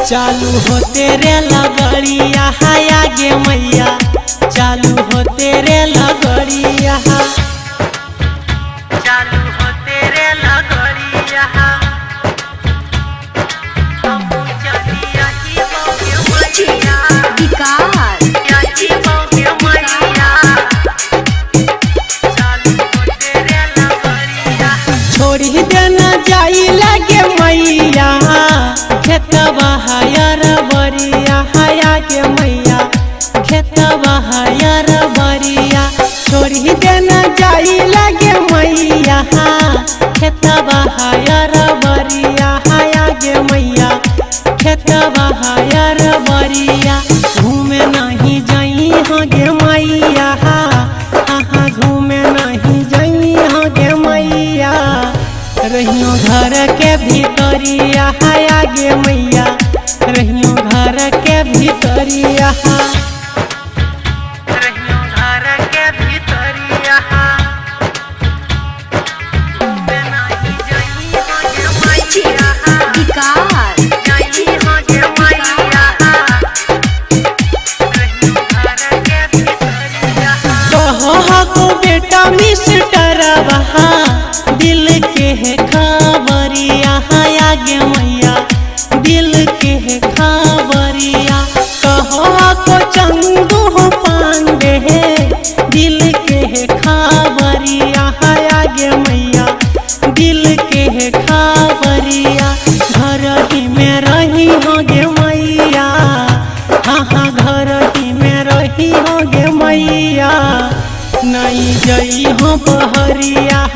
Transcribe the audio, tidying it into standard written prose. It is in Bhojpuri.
चालू हो तेरे लगड़िया हाया गे मैया, चालू हो तेरे लगड़िया, चालू हो तेरे लगड़िया। छोड़ी देना जाई लगे मैया, खेतवा हायर बरिया हाया गे मैया, खेतवा हायर बरिया। छोड़ी देना जाई लगे मैया, खेतवा हायर बरिया हाया गे मैया, खेतवा हायर बरिया। घूमे नहीं जाई हाँ गे मैया, हाँ घूमे नहीं जाई हाँ गे मैया, रहियो घर के भीतरिया हाया गे मैया, रहियो घर के भीतरिया, रहियो घर के भीतरिया। घूमे नहीं जाई हाँ गे मैया, जाई हाँ गे मैया, रहियो घर के भीतरिया। कहो को बेटा मिस्टर बहा, दिल के है खबरिया हाया गे मैया, दिल के है खबरिया। कहो को चंदू पांडे है, दिल के है खबरिया हाया गे मैया, दिल के है खबरिया। घर ही में रही हो गे मैया, हाँ घर ही में रही हो गे मैया, नहीं जई हो बहरिया।